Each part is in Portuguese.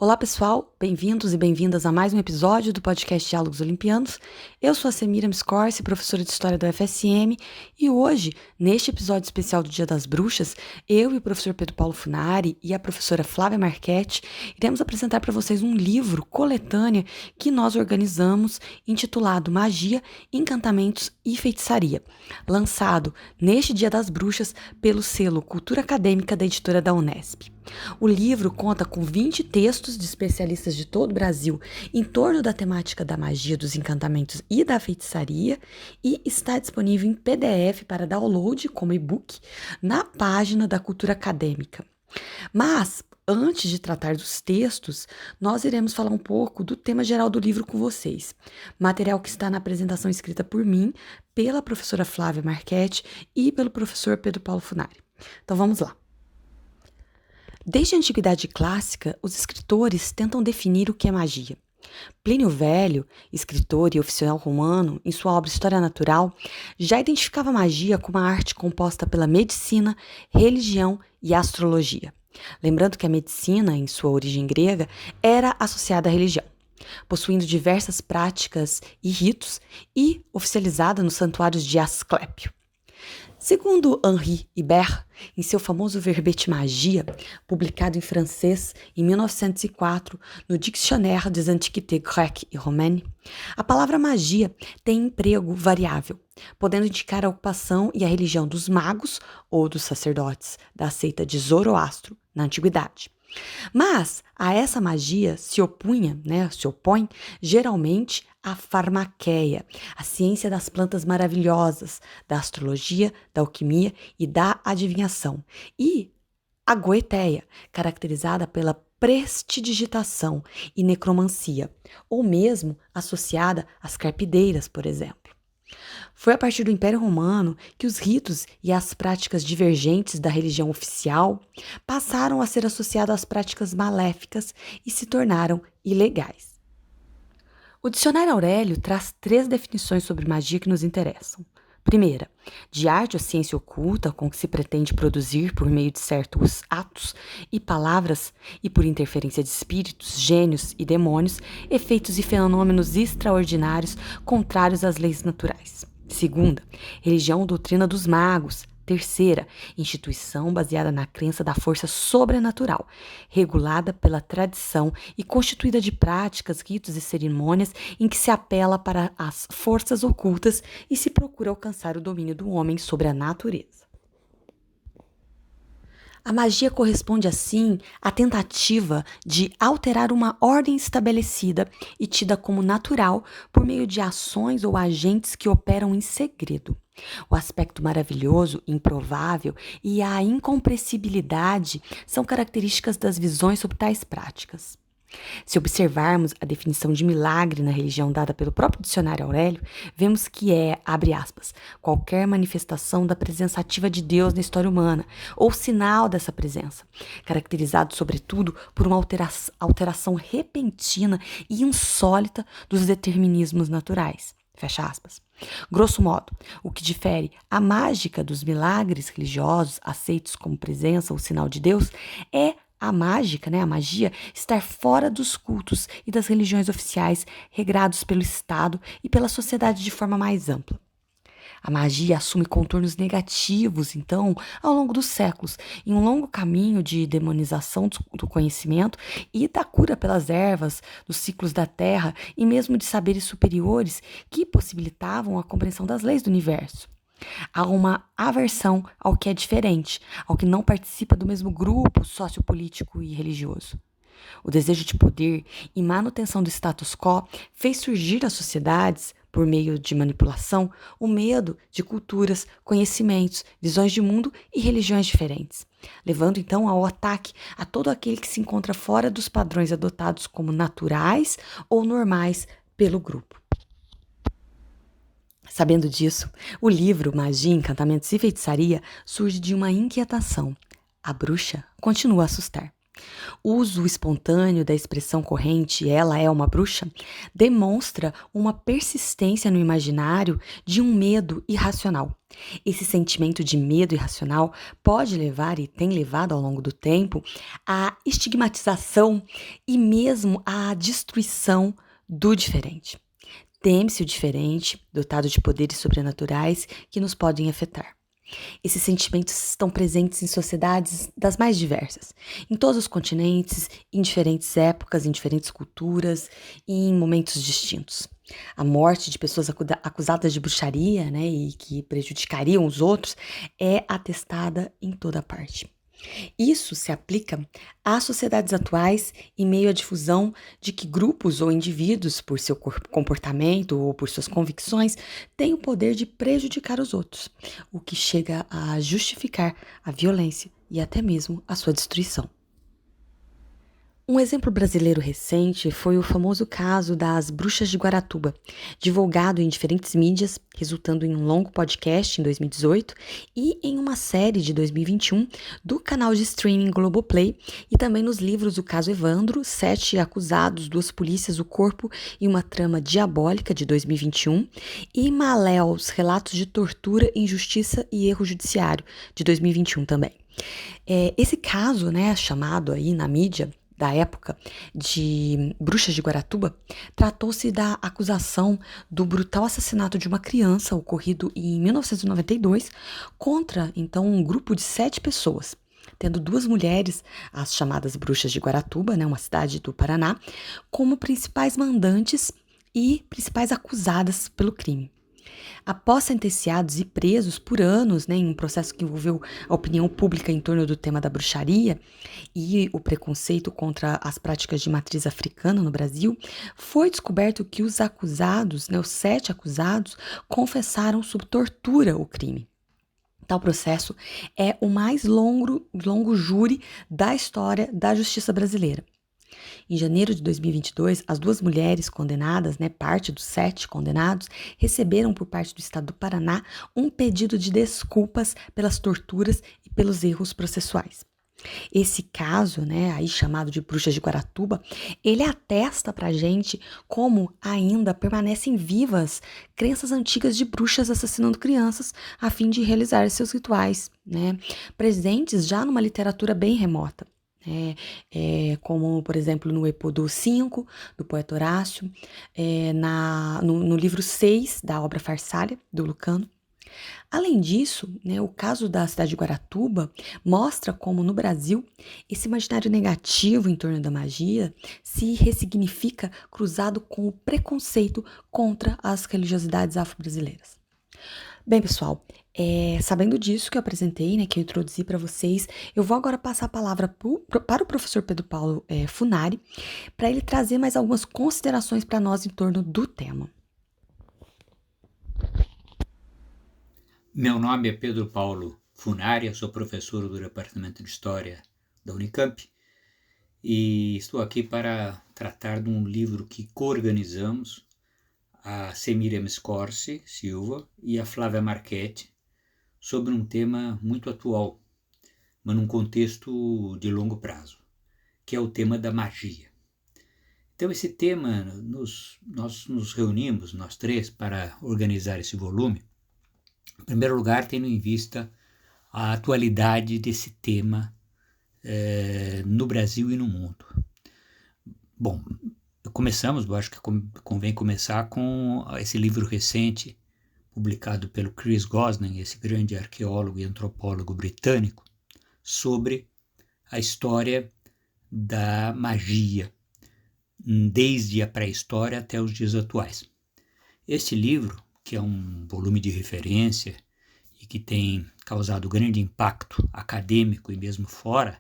Olá pessoal, bem-vindos e bem-vindas a mais um episódio do podcast Diálogos Olimpianos. Eu sou a Semira Miscorsi, professora de História do UFSM, e hoje, neste episódio especial do Dia das Bruxas, eu e o professor Pedro Paulo Funari e a professora Flávia Marchetti iremos apresentar para vocês um livro coletânea que nós organizamos intitulado Magia, Encantamentos e Feitiçaria, lançado neste Dia das Bruxas pelo selo Cultura Acadêmica da editora da Unesp. O livro conta com 20 textos de especialistas de todo o Brasil em torno da temática da magia, dos encantamentos e da feitiçaria e está disponível em PDF para download como e-book na página da Cultura Acadêmica. Mas, antes de tratar dos textos, nós iremos falar um pouco do tema geral do livro com vocês. Material que está na apresentação escrita por mim, pela professora Flávia Marchetti e pelo professor Pedro Paulo Funari. Então vamos lá. Desde a Antiguidade Clássica, os escritores tentam definir o que é magia. Plínio Velho, escritor e oficial romano, em sua obra História Natural, já identificava a magia como uma arte composta pela medicina, religião e astrologia. Lembrando que a medicina, em sua origem grega, era associada à religião, possuindo diversas práticas e ritos e oficializada nos santuários de Asclépio. Segundo Henri Ibert, em seu famoso verbete Magia, publicado em francês em 1904 no Dictionnaire des Antiquités Grecques et Romaines, a palavra magia tem emprego variável, podendo indicar a ocupação e a religião dos magos ou dos sacerdotes da seita de Zoroastro na antiguidade. Mas a essa magia se opõe geralmente a farmaqueia, a ciência das plantas maravilhosas, da astrologia, da alquimia e da adivinhação, e a goeteia, caracterizada pela prestidigitação e necromancia, ou mesmo associada às carpideiras, por exemplo. Foi a partir do Império Romano que os ritos e as práticas divergentes da religião oficial passaram a ser associados às práticas maléficas e se tornaram ilegais. O dicionário Aurélio traz 3 definições sobre magia que nos interessam. Primeira, de arte ou ciência oculta com que se pretende produzir por meio de certos atos e palavras e por interferência de espíritos, gênios e demônios, efeitos e fenômenos extraordinários contrários às leis naturais. Segunda, religião ou doutrina dos magos. Terceira, instituição baseada na crença da força sobrenatural, regulada pela tradição e constituída de práticas, ritos e cerimônias em que se apela para as forças ocultas e se procura alcançar o domínio do homem sobre a natureza. A magia corresponde, assim, à tentativa de alterar uma ordem estabelecida e tida como natural por meio de ações ou agentes que operam em segredo. O aspecto maravilhoso, improvável e a incompreensibilidade são características das visões sobre tais práticas. Se observarmos a definição de milagre na religião dada pelo próprio dicionário Aurélio, vemos que é, abre aspas, qualquer manifestação da presença ativa de Deus na história humana, ou sinal dessa presença, caracterizado sobretudo por uma alteração repentina e insólita dos determinismos naturais. Fecha aspas. Grosso modo, o que difere a mágica dos milagres religiosos aceitos como presença ou sinal de Deus é a magia, estar fora dos cultos e das religiões oficiais regrados pelo Estado e pela sociedade de forma mais ampla. A magia assume contornos negativos, então, ao longo dos séculos, em um longo caminho de demonização do conhecimento e da cura pelas ervas, dos ciclos da terra e mesmo de saberes superiores que possibilitavam a compreensão das leis do universo. Há uma aversão ao que é diferente, ao que não participa do mesmo grupo sociopolítico e religioso. O desejo de poder e manutenção do status quo fez surgir nas sociedades, por meio de manipulação, o medo de culturas, conhecimentos, visões de mundo e religiões diferentes, levando então ao ataque a todo aquele que se encontra fora dos padrões adotados como naturais ou normais pelo grupo. Sabendo disso, o livro Magia, Encantamentos e Feitiçaria surge de uma inquietação. A bruxa continua a assustar. O uso espontâneo da expressão corrente "ela é uma bruxa" demonstra uma persistência no imaginário de um medo irracional. Esse sentimento de medo irracional pode levar, e tem levado ao longo do tempo, à estigmatização e mesmo à destruição do diferente. Teme-se o diferente, dotado de poderes sobrenaturais que nos podem afetar. Esses sentimentos estão presentes em sociedades das mais diversas, em todos os continentes, em diferentes épocas, em diferentes culturas e em momentos distintos. A morte de pessoas acusadas de bruxaria, né, e que prejudicariam os outros, é atestada em toda parte. Isso se aplica às sociedades atuais em meio à difusão de que grupos ou indivíduos, por seu comportamento ou por suas convicções, têm o poder de prejudicar os outros, o que chega a justificar a violência e até mesmo a sua destruição. Um exemplo brasileiro recente foi o famoso caso das Bruxas de Guaratuba, divulgado em diferentes mídias, resultando em um longo podcast em 2018 e em uma série de 2021 do canal de streaming Globoplay e também nos livros O Caso Evandro, Sete Acusados, Duas Polícias, o Corpo e uma Trama Diabólica, de 2021, e Maléus, Relatos de Tortura, Injustiça e Erro Judiciário, de 2021 também. Esse caso, né, chamado aí na mídia, da época de Bruxas de Guaratuba, tratou-se da acusação do brutal assassinato de uma criança ocorrido em 1992 contra, então, um grupo de 7 pessoas, tendo 2 mulheres, as chamadas Bruxas de Guaratuba, né, uma cidade do Paraná, como principais mandantes e principais acusadas pelo crime. Após sentenciados e presos por anos, né, em um processo que envolveu a opinião pública em torno do tema da bruxaria e o preconceito contra as práticas de matriz africana no Brasil, foi descoberto que os acusados, né, os 7 acusados, confessaram sob tortura o crime. Tal processo é o mais longo júri da história da justiça brasileira. Em janeiro de 2022, as 2 mulheres condenadas, né, parte dos 7 condenados, receberam por parte do Estado do Paraná um pedido de desculpas pelas torturas e pelos erros processuais. Esse caso, né, aí chamado de Bruxas de Guaratuba, ele atesta pra gente como ainda permanecem vivas crenças antigas de bruxas assassinando crianças a fim de realizar seus rituais, né, presentes já numa literatura bem remota. Como, por exemplo, no Êxodo 5, do poeta Horácio, no livro 6 da obra Farsália, do Lucano. Além disso, né, o caso da cidade de Guaratuba mostra como, no Brasil, esse imaginário negativo em torno da magia se ressignifica cruzado com o preconceito contra as religiosidades afro-brasileiras. Bem, pessoal, sabendo disso que eu apresentei, né, que eu introduzi para vocês, eu vou agora passar a palavra para o professor Pedro Paulo Funari, para ele trazer mais algumas considerações para nós em torno do tema. Meu nome é Pedro Paulo Funari, eu sou professor do Departamento de História da Unicamp e estou aqui para tratar de um livro que coorganizamos, a Semíria Scorsi Silva e a Flávia Marchetti, sobre um tema muito atual, mas num contexto de longo prazo, que é o tema da magia. Então esse tema, nós nos reunimos, nós 3, para organizar esse volume, em primeiro lugar, tendo em vista a atualidade desse tema no Brasil e no mundo. Bom, eu acho que convém começar com esse livro recente, publicado pelo Chris Gosling, esse grande arqueólogo e antropólogo britânico, sobre a história da magia, desde a pré-história até os dias atuais. Este livro, que é um volume de referência e que tem causado grande impacto acadêmico e mesmo fora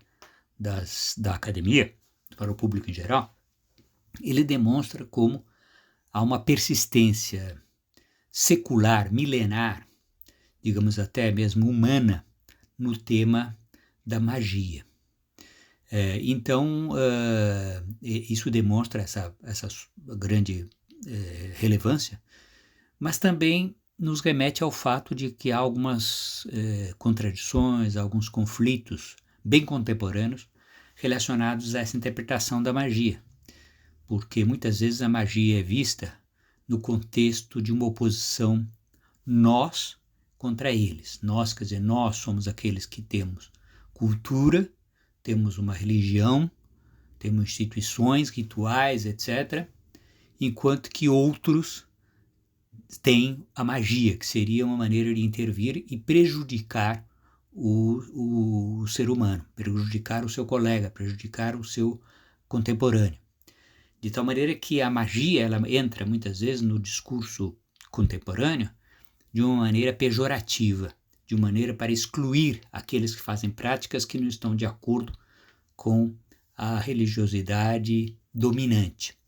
da academia, para o público em geral, ele demonstra como há uma persistência secular, milenar, digamos até mesmo humana, no tema da magia. Então, isso demonstra essa grande relevância, mas também nos remete ao fato de que há algumas contradições, alguns conflitos bem contemporâneos relacionados a essa interpretação da magia, porque muitas vezes a magia é vista no contexto de uma oposição nós contra eles. Nós, quer dizer, nós somos aqueles que temos cultura, temos uma religião, temos instituições, rituais, etc., enquanto que outros têm a magia, que seria uma maneira de intervir e prejudicar o ser humano, prejudicar o seu colega, prejudicar o seu contemporâneo. De tal maneira que a magia ela entra muitas vezes no discurso contemporâneo de uma maneira pejorativa, de uma maneira para excluir aqueles que fazem práticas que não estão de acordo com a religiosidade dominante.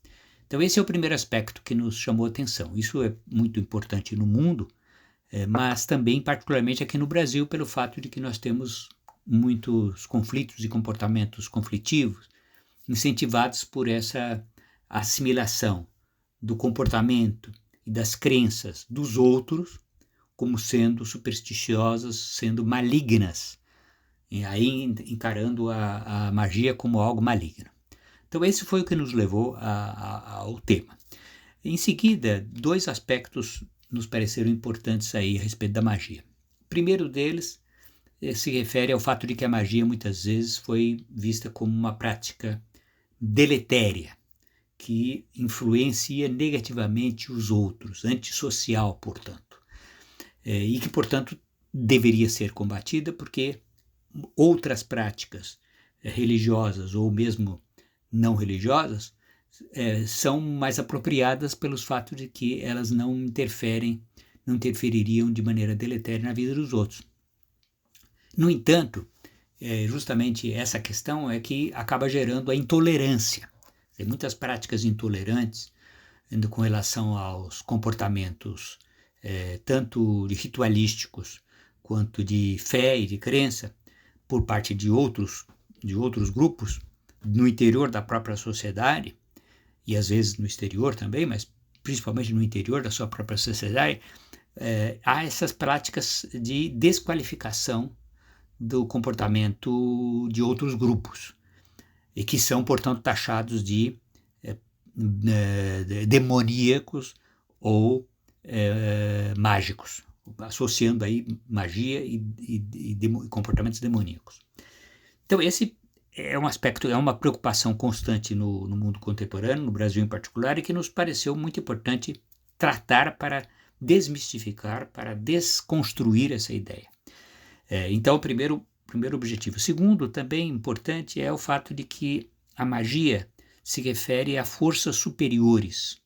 Então esse é o primeiro aspecto que nos chamou a atenção. Isso é muito importante no mundo, mas também particularmente aqui no Brasil, pelo fato de que nós temos muitos conflitos e comportamentos conflitivos incentivados por essa assimilação do comportamento e das crenças dos outros como sendo supersticiosas, sendo malignas, e aí encarando a magia como algo maligno. Então esse foi o que nos levou ao tema. Em seguida, 2 aspectos nos pareceram importantes aí a respeito da magia. O primeiro deles se refere ao fato de que a magia muitas vezes foi vista como uma prática deletéria, que influencia negativamente os outros, antissocial, portanto. E que, portanto, deveria ser combatida porque outras práticas religiosas ou mesmo não religiosas são mais apropriadas pelos fatos de que elas não interfeririam de maneira deletéria na vida dos outros. No entanto, justamente essa questão é que acaba gerando a intolerância. Tem muitas práticas intolerantes com relação aos comportamentos tanto de ritualísticos quanto de fé e de crença por parte de outros grupos no interior da própria sociedade e às vezes no exterior também, mas principalmente no interior da sua própria sociedade, há essas práticas de desqualificação do comportamento de outros grupos e que são, portanto, taxados de demoníacos ou mágicos, associando aí magia e comportamentos demoníacos. Então esse é um aspecto, é uma preocupação constante no mundo contemporâneo, no Brasil em particular, e que nos pareceu muito importante tratar para desmistificar, para desconstruir essa ideia. Então, o primeiro objetivo. O segundo, também importante, é o fato de que a magia se refere a forças superiores,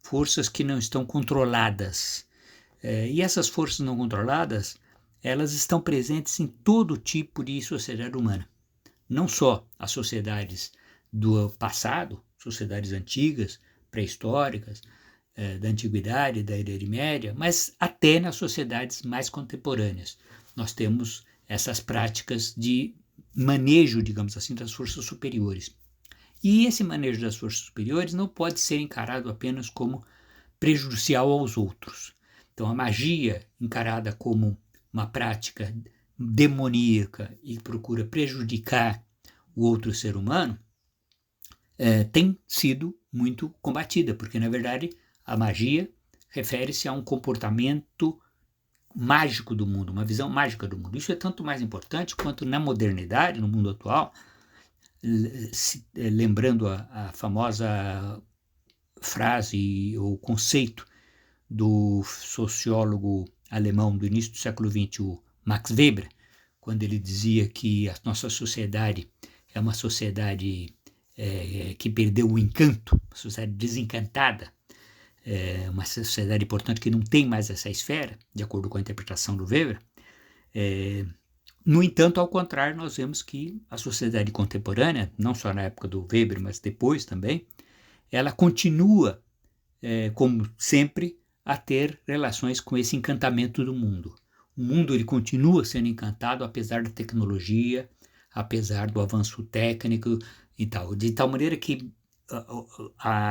forças que não estão controladas. E essas forças não controladas, elas estão presentes em todo tipo de sociedade humana. Não só as sociedades do passado, sociedades antigas, pré-históricas, da antiguidade, da Idade Média, mas até nas sociedades mais contemporâneas. Nós temos essas práticas de manejo, digamos assim, das forças superiores. E esse manejo das forças superiores não pode ser encarado apenas como prejudicial aos outros. Então, a magia, encarada como uma prática demoníaca e procura prejudicar o outro ser humano, tem sido muito combatida, porque, na verdade, a magia refere-se a um comportamento mágico do mundo, uma visão mágica do mundo. Isso é tanto mais importante quanto na modernidade, no mundo atual, lembrando a famosa frase ou conceito do sociólogo alemão do início do século XX, o Max Weber, quando ele dizia que a nossa sociedade é uma sociedade que perdeu o encanto, uma sociedade desencantada, uma sociedade, portanto, que não tem mais essa esfera, de acordo com a interpretação do Weber. No entanto, ao contrário, nós vemos que a sociedade contemporânea, não só na época do Weber, mas depois também, ela continua, como sempre, a ter relações com esse encantamento do mundo. O mundo ele continua sendo encantado apesar da tecnologia, apesar do avanço técnico e tal, de tal maneira que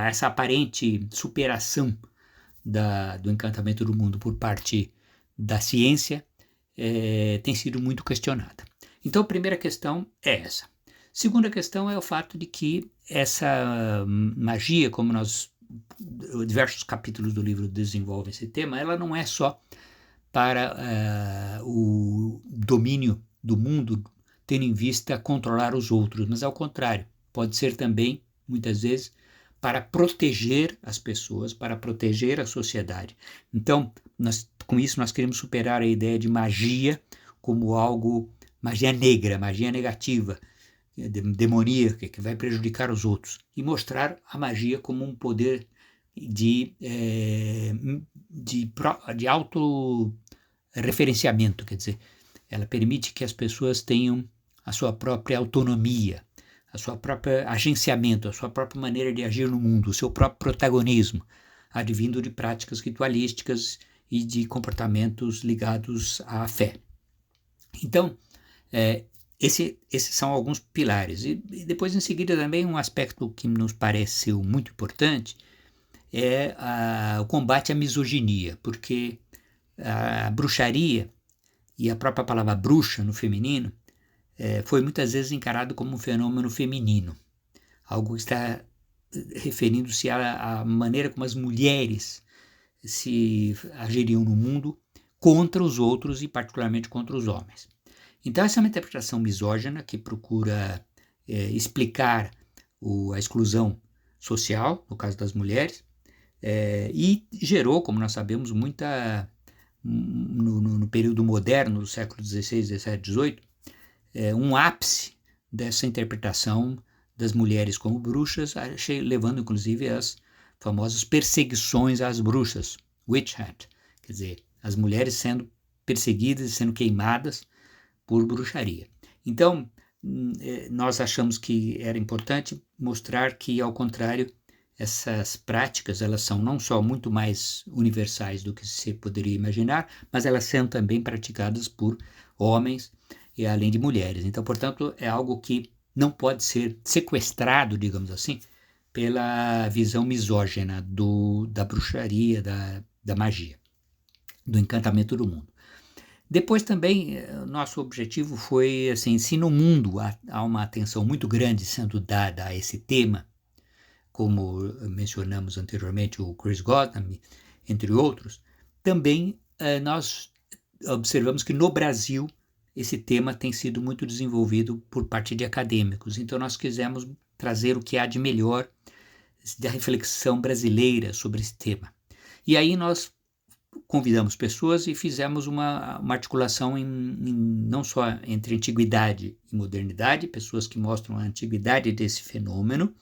essa aparente superação do encantamento do mundo por parte da ciência tem sido muito questionada. Então, a primeira questão é essa. Segunda questão é o fato de que essa magia, como diversos capítulos do livro desenvolvem esse tema, ela não é só para o domínio do mundo, tendo em vista controlar os outros, mas ao contrário, pode ser também, muitas vezes, para proteger as pessoas, para proteger a sociedade. Então, com isso, nós queremos superar a ideia de magia como algo, magia negra, magia negativa, demoníaca, que vai prejudicar os outros, e mostrar a magia como um poder de autorreferenciamento, quer dizer, ela permite que as pessoas tenham a sua própria autonomia, a sua própria agenciamento, a sua própria maneira de agir no mundo, o seu próprio protagonismo, advindo de práticas ritualísticas e de comportamentos ligados à fé. Então, esses são alguns pilares. E depois, em seguida, também um aspecto que nos pareceu muito importante é o combate à misoginia, porque a bruxaria e a própria palavra bruxa no feminino foi muitas vezes encarado como um fenômeno feminino, algo que está referindo-se à maneira como as mulheres se agiriam no mundo contra os outros e particularmente contra os homens. Então essa é uma interpretação misógina que procura explicar a exclusão social, no caso das mulheres, e gerou, como nós sabemos, no período moderno do século XVI, XVII, XVIII, um ápice dessa interpretação das mulheres como bruxas, levando inclusive às famosas perseguições às bruxas, witch hunt, quer dizer, as mulheres sendo perseguidas e sendo queimadas por bruxaria. Então, nós achamos que era importante mostrar que, ao contrário, essas práticas, elas são não só muito mais universais do que se poderia imaginar, mas elas são também praticadas por homens e além de mulheres. Então, portanto, é algo que não pode ser sequestrado, digamos assim, pela visão misógina da bruxaria, da magia, do encantamento do mundo. Depois também, nosso objetivo foi, assim, se no mundo há uma atenção muito grande sendo dada a esse tema, como mencionamos anteriormente o Chris Gotham, entre outros, também nós observamos que no Brasil esse tema tem sido muito desenvolvido por parte de acadêmicos. Então nós quisemos trazer o que há de melhor da reflexão brasileira sobre esse tema. E aí nós convidamos pessoas e fizemos uma articulação não só entre antiguidade e modernidade, pessoas que mostram a antiguidade desse fenômeno,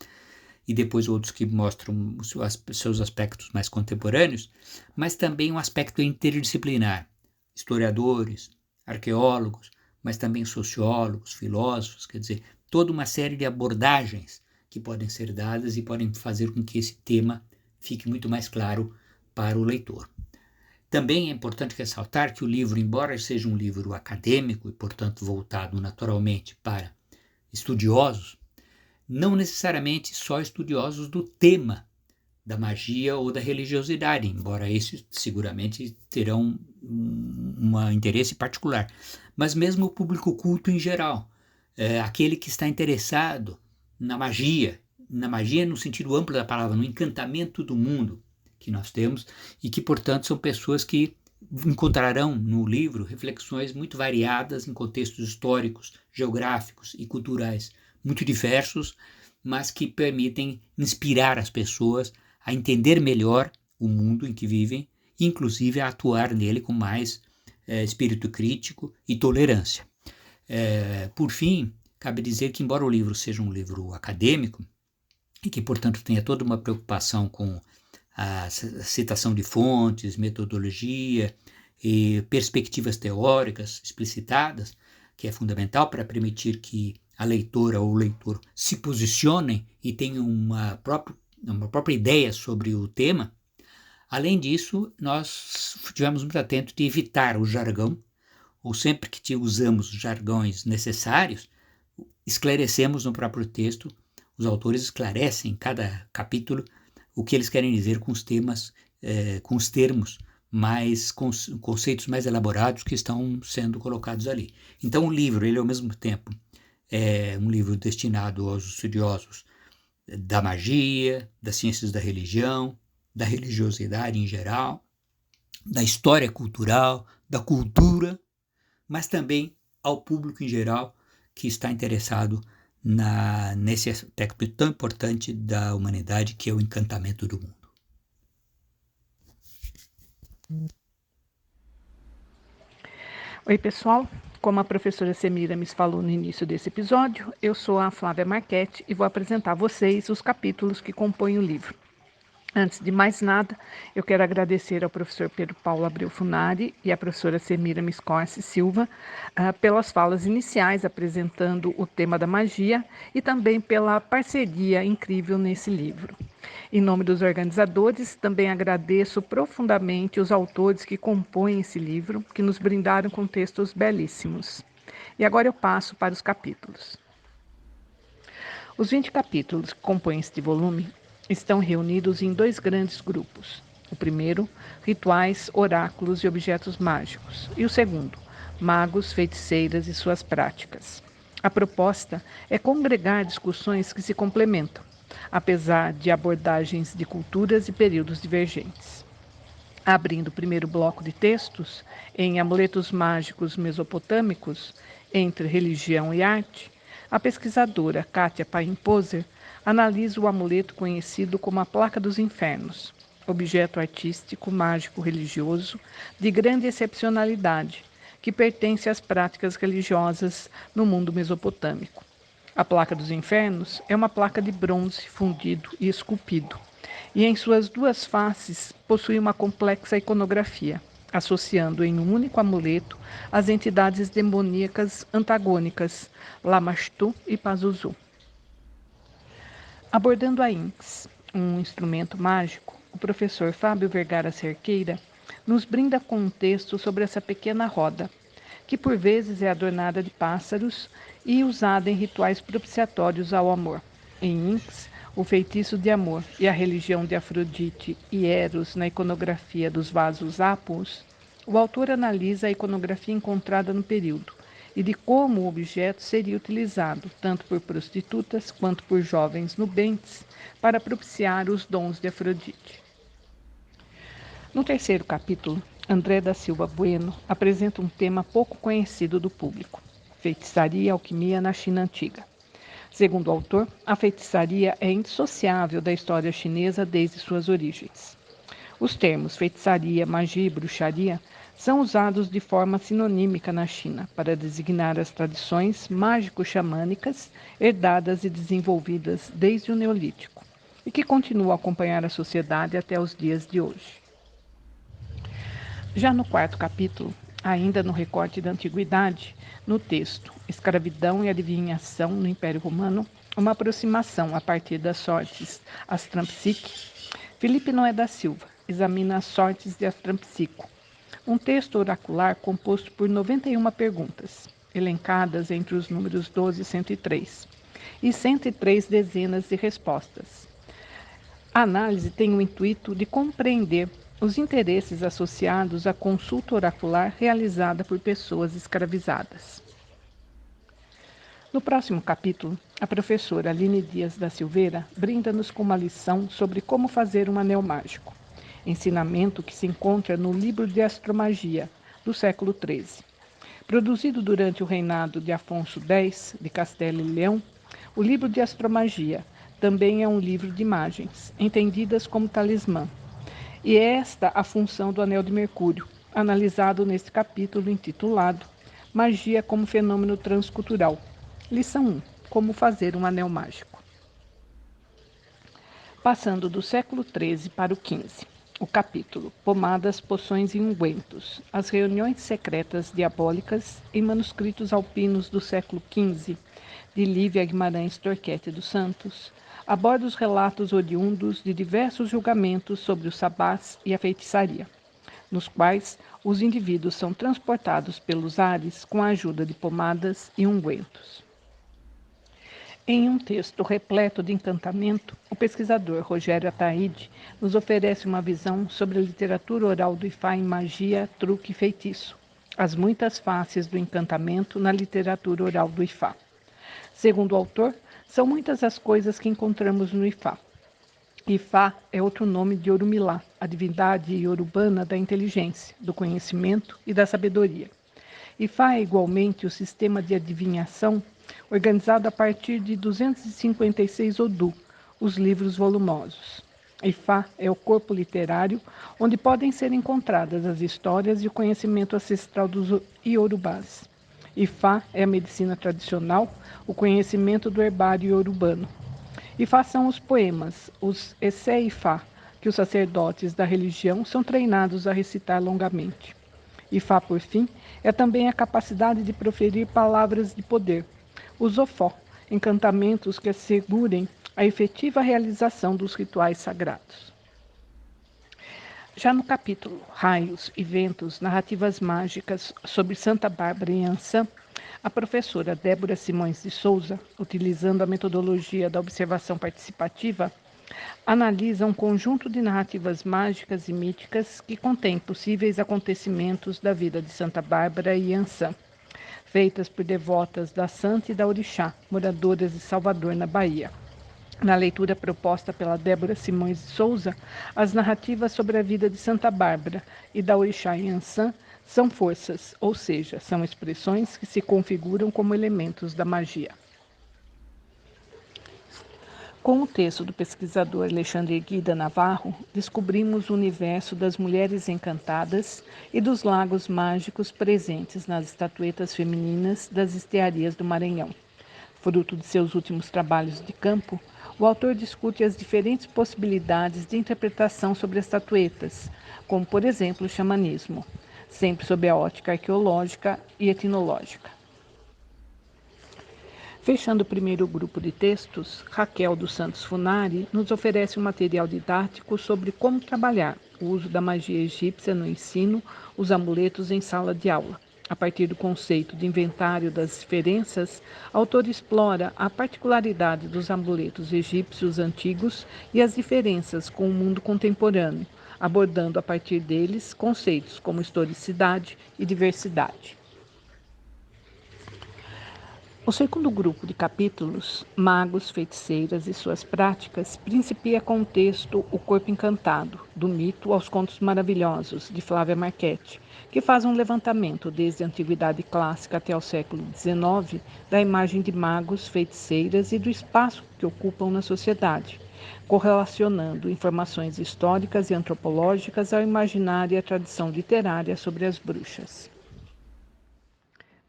e depois outros que mostram os seus aspectos mais contemporâneos, mas também um aspecto interdisciplinar, historiadores, arqueólogos, mas também sociólogos, filósofos, quer dizer, toda uma série de abordagens que podem ser dadas e podem fazer com que esse tema fique muito mais claro para o leitor. Também é importante ressaltar que o livro, embora seja um livro acadêmico e, portanto, voltado naturalmente para estudiosos, não necessariamente só estudiosos do tema da magia ou da religiosidade, embora esses seguramente terão um interesse particular, mas mesmo o público culto em geral, aquele que está interessado na magia no sentido amplo da palavra, no encantamento do mundo que nós temos e que, portanto, são pessoas que encontrarão no livro reflexões muito variadas em contextos históricos, geográficos e culturais muito diversos, mas que permitem inspirar as pessoas a entender melhor o mundo em que vivem, inclusive a atuar nele com mais espírito crítico e tolerância. Por fim, cabe dizer que, embora o livro seja um livro acadêmico, e que, portanto, tenha toda uma preocupação com a citação de fontes, metodologia e perspectivas teóricas explicitadas, que é fundamental para permitir que a leitora ou o leitor se posicionem e tenham uma própria ideia sobre o tema. Além disso, nós estivemos muito atentos de evitar o jargão, ou sempre que usamos os jargões necessários, esclarecemos no próprio texto, os autores esclarecem em cada capítulo o que eles querem dizer com os temas, com os termos conceitos mais elaborados que estão sendo colocados ali. Então o livro, ele ao mesmo tempo É um livro destinado aos estudiosos da magia, das ciências da religião, da religiosidade em geral, da história cultural, da cultura, mas também ao público em geral que está interessado nesse aspecto tão importante da humanidade que é o encantamento do mundo. Oi, pessoal. Como a professora Semiramis falou no início desse episódio, eu sou a Flávia Marchetti e vou apresentar a vocês os capítulos que compõem o livro. Antes de mais nada, eu quero agradecer ao professor Pedro Paulo Abreu Funari e à professora Semiramis Corse Silva pelas falas iniciais apresentando o tema da magia e também pela parceria incrível nesse livro. Em nome dos organizadores, também agradeço profundamente os autores que compõem esse livro, que nos brindaram com textos belíssimos. E agora eu passo para os capítulos. Os 20 capítulos que compõem este volume estão reunidos em 2 grandes grupos. O primeiro, rituais, oráculos e objetos mágicos. E o segundo, magos, feiticeiras e suas práticas. A proposta é congregar discussões que se complementam, apesar de abordagens de culturas e períodos divergentes. Abrindo o primeiro bloco de textos, em Amuletos Mágicos Mesopotâmicos, entre religião e arte, a pesquisadora Kátia Paim-Poser analisa o amuleto conhecido como a Placa dos Infernos, objeto artístico, mágico, religioso, de grande excepcionalidade, que pertence às práticas religiosas no mundo mesopotâmico. A Placa dos Infernos é uma placa de bronze fundido e esculpido, e em suas 2 faces possui uma complexa iconografia, associando em um único amuleto as entidades demoníacas antagônicas, Lamashtu e Pazuzu. Abordando a Inks, um instrumento mágico, o professor Fábio Vergara Cerqueira nos brinda com um texto sobre essa pequena roda, que por vezes é adornada de pássaros e usada em rituais propiciatórios ao amor. Em Inks, o feitiço de amor e a religião de Afrodite e Eros na iconografia dos vasos ápuos, o autor analisa a iconografia encontrada no período e de como o objeto seria utilizado, tanto por prostitutas quanto por jovens nubentes, para propiciar os dons de Afrodite. No terceiro capítulo, André da Silva Bueno apresenta um tema pouco conhecido do público: feitiçaria e alquimia na China Antiga. Segundo o autor, a feitiçaria é indissociável da história chinesa desde suas origens. Os termos feitiçaria, magia e bruxaria são usados de forma sinonímica na China para designar as tradições mágico-xamânicas herdadas e desenvolvidas desde o Neolítico e que continuam a acompanhar a sociedade até os dias de hoje. Já no quarto capítulo, ainda no recorte da antiguidade, no texto Escravidão e Adivinhação no Império Romano, uma aproximação a partir das sortes Astrampsique, Felipe Noé da Silva examina as sortes de Astrampsico, um texto oracular composto por 91 perguntas, elencadas entre os números 12 e 103, e 103 dezenas de respostas. A análise tem o intuito de compreender os interesses associados à consulta oracular realizada por pessoas escravizadas. No próximo capítulo, a professora Aline Dias da Silveira brinda-nos com uma lição sobre como fazer um anel mágico, ensinamento que se encontra no Livro de Astromagia, do século XIII. Produzido durante o reinado de Afonso X, de Castela e Leão, o Livro de Astromagia também é um livro de imagens, entendidas como talismã, e é esta a função do anel de Mercúrio, analisado neste capítulo intitulado Magia como Fenômeno Transcultural. Lição 1. Como fazer um anel mágico. Passando do século XIII para o XV, o capítulo Pomadas, Poções e Ungüentos, as reuniões secretas diabólicas em manuscritos alpinos do século XV, de Lívia Guimarães Torquete dos Santos, aborda os relatos oriundos de diversos julgamentos sobre os sabás e a feitiçaria, nos quais os indivíduos são transportados pelos ares com a ajuda de pomadas e ungüentos. Em um texto repleto de encantamento, o pesquisador Rogério Ataíde nos oferece uma visão sobre a literatura oral do Ifá em magia, truque e feitiço, as muitas faces do encantamento na literatura oral do Ifá. Segundo o autor, são muitas as coisas que encontramos no Ifá. Ifá é outro nome de Orumilá, a divindade iorubana da inteligência, do conhecimento e da sabedoria. Ifá é igualmente o sistema de adivinhação organizado a partir de 256 Odu, os livros volumosos. Ifá é o corpo literário onde podem ser encontradas as histórias e o conhecimento ancestral dos iorubás. Ifá é a medicina tradicional, o conhecimento do herbário iorubano. Ifá são os poemas, os Essé-Ifá, que os sacerdotes da religião são treinados a recitar longamente. Ifá, por fim, é também a capacidade de proferir palavras de poder, os Ofó, encantamentos que assegurem a efetiva realização dos rituais sagrados. Já no capítulo Raios e Ventos, Narrativas Mágicas sobre Santa Bárbara e Ançã, a professora Débora Simões de Souza, utilizando a metodologia da observação participativa, analisa um conjunto de narrativas mágicas e míticas que contém possíveis acontecimentos da vida de Santa Bárbara e Ançã, feitas por devotas da Santa e da Orixá, moradoras de Salvador, na Bahia. Na leitura proposta pela Débora Simões de Souza, as narrativas sobre a vida de Santa Bárbara e da Orixá Ançã são forças, ou seja, são expressões que se configuram como elementos da magia. Com o texto do pesquisador Alexandre Guida Navarro, descobrimos o universo das mulheres encantadas e dos lagos mágicos presentes nas estatuetas femininas das estearias do Maranhão. Fruto de seus últimos trabalhos de campo, o autor discute as diferentes possibilidades de interpretação sobre as estatuetas, como, por exemplo, o xamanismo, sempre sob a ótica arqueológica e etnológica. Fechando o primeiro grupo de textos, Raquel dos Santos Funari nos oferece um material didático sobre como trabalhar o uso da magia egípcia no ensino, os amuletos em sala de aula. A partir do conceito de inventário das diferenças, o autor explora a particularidade dos amuletos egípcios antigos e as diferenças com o mundo contemporâneo, abordando a partir deles conceitos como historicidade e diversidade. O segundo grupo de capítulos, Magos, Feiticeiras e suas práticas, principia com o texto O Corpo Encantado, do mito aos contos maravilhosos, de Flávia Marchetti, que faz um levantamento desde a Antiguidade Clássica até o século XIX da imagem de magos, feiticeiras e do espaço que ocupam na sociedade, correlacionando informações históricas e antropológicas ao imaginário e à tradição literária sobre as bruxas.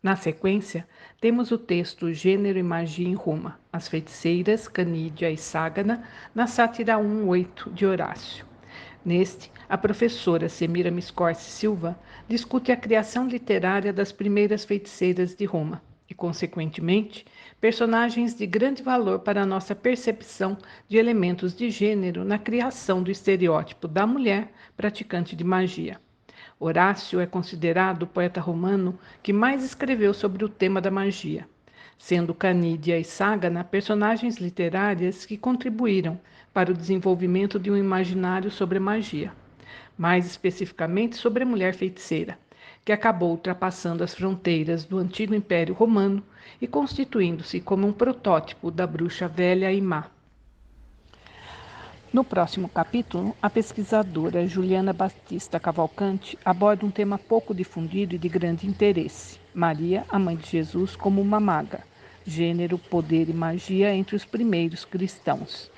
Na sequência, temos o texto Gênero e Magia em Roma, As Feiticeiras, Canídia e Ságana, na Sátira 1:8 de Horácio. Neste, a professora Semíramis Corsi Silva discute a criação literária das primeiras feiticeiras de Roma e, consequentemente, personagens de grande valor para a nossa percepção de elementos de gênero na criação do estereótipo da mulher praticante de magia. Horácio é considerado o poeta romano que mais escreveu sobre o tema da magia, sendo Canídia e Ságana personagens literárias que contribuíram para o desenvolvimento de um imaginário sobre a magia, mais especificamente sobre a mulher feiticeira, que acabou ultrapassando as fronteiras do antigo Império Romano e constituindo-se como um protótipo da bruxa velha e má. No próximo capítulo, a pesquisadora Juliana Batista Cavalcante aborda um tema pouco difundido e de grande interesse: Maria, a mãe de Jesus, como uma maga, gênero, poder e magia entre os primeiros cristãos.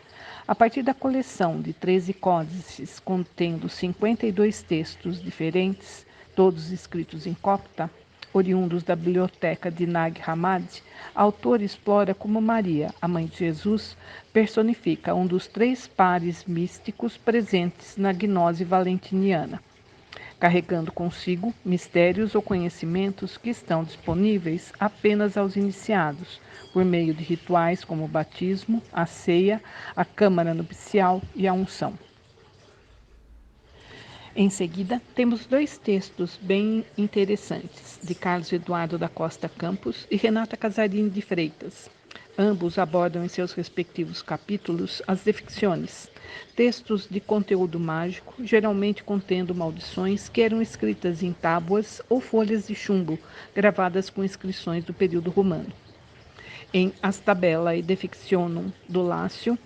A partir da coleção de 13 códices contendo 52 textos diferentes, todos escritos em copta, oriundos da biblioteca de Nag Hammadi, a autora explora como Maria, a mãe de Jesus, personifica um dos 3 pares místicos presentes na gnose valentiniana, carregando consigo mistérios ou conhecimentos que estão disponíveis apenas aos iniciados, por meio de rituais como o batismo, a ceia, a câmara nupcial e a unção. Em seguida, temos 2 textos bem interessantes, de Carlos Eduardo da Costa Campos e Renata Casarini de Freitas. Ambos abordam em seus respectivos capítulos as deficciones, textos de conteúdo mágico, geralmente contendo maldições que eram escritas em tábuas ou folhas de chumbo, gravadas com inscrições do período romano. Em As Tabella e Defectionum do Lácio,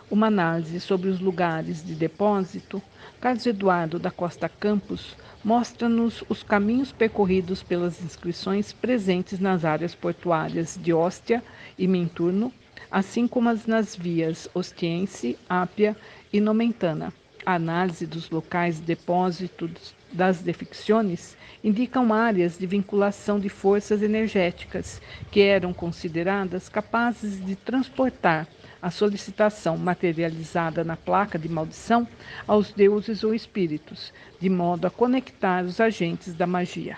uma análise sobre os lugares de depósito, Carlos Eduardo da Costa Campos mostra-nos os caminhos percorridos pelas inscrições presentes nas áreas portuárias de Ostia e Minturno, assim como nas vias Ostiense, Ápia e Nomentana. A análise dos locais de depósito das defecções indicam áreas de vinculação de forças energéticas que eram consideradas capazes de transportar a solicitação materializada na placa de maldição aos deuses ou espíritos, de modo a conectar os agentes da magia.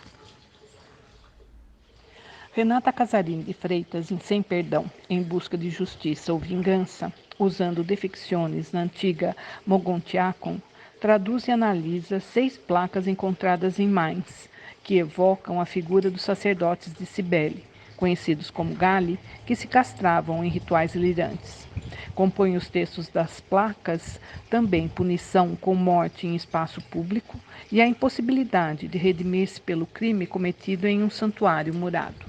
Renata Casarini de Freitas, em Sem Perdão, em busca de justiça ou vingança, usando defecções na antiga Mogontiacum, traduz e analisa 6 placas encontradas em Mainz, que evocam a figura dos sacerdotes de Cibele, conhecidos como Gali, que se castravam em rituais ilirantes. Compõe os textos das placas também punição com morte em espaço público e a impossibilidade de redimir-se pelo crime cometido em um santuário murado.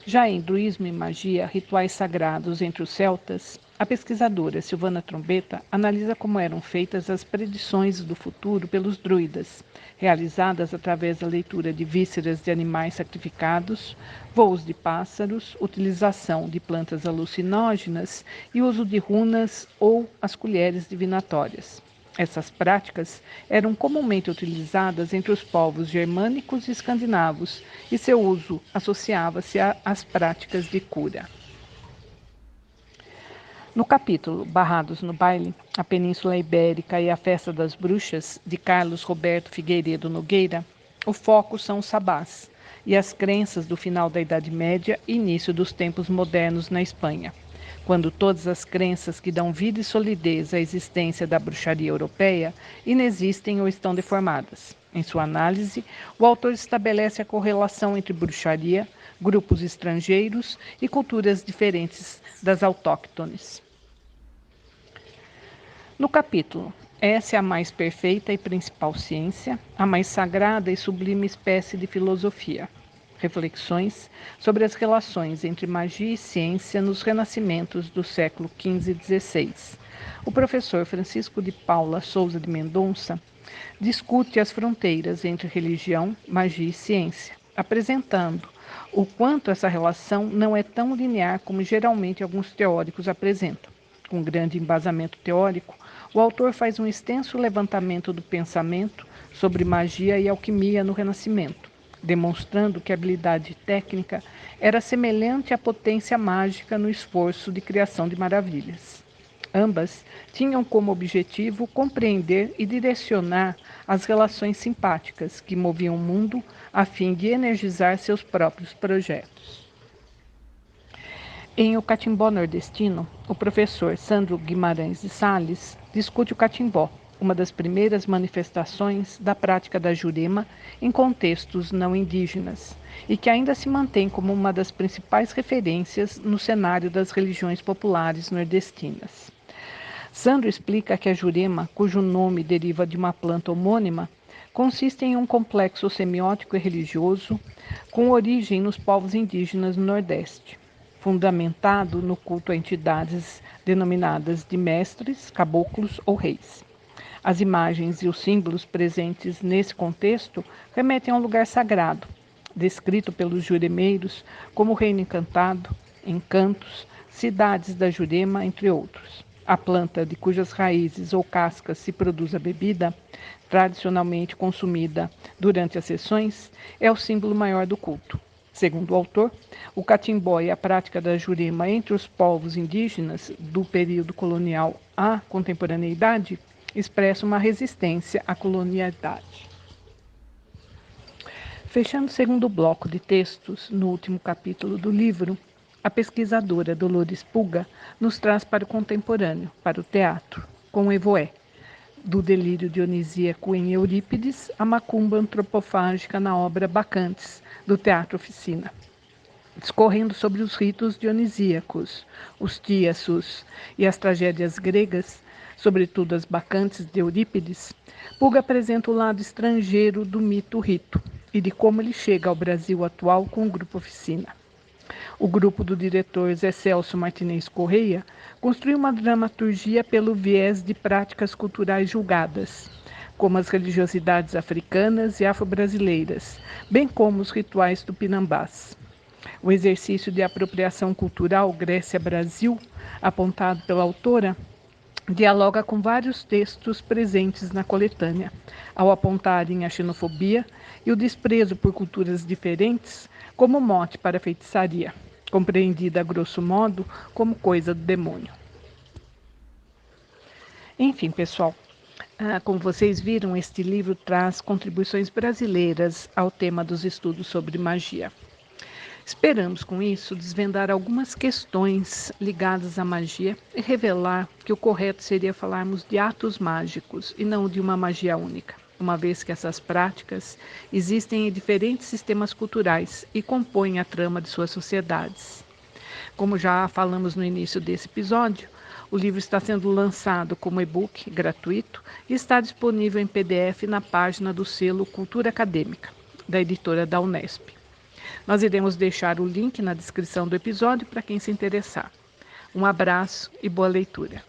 Já em Druismo e Magia, Rituais Sagrados entre os Celtas, a pesquisadora Silvana Trombetta analisa como eram feitas as predições do futuro pelos druidas, realizadas através da leitura de vísceras de animais sacrificados, voos de pássaros, utilização de plantas alucinógenas e uso de runas ou as colheres divinatórias. Essas práticas eram comumente utilizadas entre os povos germânicos e escandinavos, e seu uso associava-se às práticas de cura. No capítulo Barrados no Baile, a Península Ibérica e a Festa das Bruxas, de Carlos Roberto Figueiredo Nogueira, o foco são os sabás e as crenças do final da Idade Média e início dos tempos modernos na Espanha, quando todas as crenças que dão vida e solidez à existência da bruxaria europeia inexistem ou estão deformadas. Em sua análise, o autor estabelece a correlação entre bruxaria, grupos estrangeiros e culturas diferentes das autóctones. No capítulo Essa é a mais perfeita e principal ciência, a mais sagrada e sublime espécie de filosofia. Reflexões sobre as relações entre magia e ciência nos renascimentos do século XV e XVI. O professor Francisco de Paula Souza de Mendonça discute as fronteiras entre religião, magia e ciência, apresentando o quanto essa relação não é tão linear como geralmente alguns teóricos apresentam. Com grande embasamento teórico, o autor faz um extenso levantamento do pensamento sobre magia e alquimia no Renascimento, demonstrando que a habilidade técnica era semelhante à potência mágica no esforço de criação de maravilhas. Ambas tinham como objetivo compreender e direcionar as relações simpáticas que moviam o mundo a fim de energizar seus próprios projetos. Em O Catimbó Nordestino, o professor Sandro Guimarães de Sales discute o catimbó, uma das primeiras manifestações da prática da jurema em contextos não indígenas, e que ainda se mantém como uma das principais referências no cenário das religiões populares nordestinas. Sandro explica que a jurema, cujo nome deriva de uma planta homônima, consiste em um complexo semiótico e religioso com origem nos povos indígenas do Nordeste, fundamentado no culto a entidades denominadas de mestres, caboclos ou reis. As imagens e os símbolos presentes nesse contexto remetem a um lugar sagrado, descrito pelos juremeiros como o reino encantado, encantos, cidades da Jurema, entre outros. A planta de cujas raízes ou cascas se produz a bebida, tradicionalmente consumida durante as sessões, é o símbolo maior do culto. Segundo o autor, o catimbó e a prática da jurema entre os povos indígenas do período colonial à contemporaneidade expressa uma resistência à colonialidade. Fechando o segundo bloco de textos, no último capítulo do livro, a pesquisadora Dolores Puga nos traz para o contemporâneo, para o teatro, com Evoé, do delírio dionisíaco em Eurípides, a macumba antropofágica na obra Bacantes, do Teatro Oficina. Discorrendo sobre os ritos dionisíacos, os tíasos e as tragédias gregas, sobretudo as Bacantes de Eurípides, Puga apresenta o lado estrangeiro do mito-rito e de como ele chega ao Brasil atual com o Grupo Oficina. O grupo do diretor Zé Celso Martinez Correia construiu uma dramaturgia pelo viés de práticas culturais julgadas, como as religiosidades africanas e afro-brasileiras, bem como os rituais tupinambás. O exercício de apropriação cultural Grécia-Brasil, apontado pela autora, dialoga com vários textos presentes na coletânea, ao apontarem a xenofobia e o desprezo por culturas diferentes como mote para a feitiçaria, compreendida a grosso modo como coisa do demônio. Enfim, pessoal, como vocês viram, este livro traz contribuições brasileiras ao tema dos estudos sobre magia. Esperamos, com isso, desvendar algumas questões ligadas à magia e revelar que o correto seria falarmos de atos mágicos e não de uma magia única, uma vez que essas práticas existem em diferentes sistemas culturais e compõem a trama de suas sociedades. Como já falamos no início desse episódio, o livro está sendo lançado como e-book gratuito e está disponível em PDF na página do selo Cultura Acadêmica, da editora da Unesp. Nós iremos deixar o link na descrição do episódio para quem se interessar. Um abraço e boa leitura.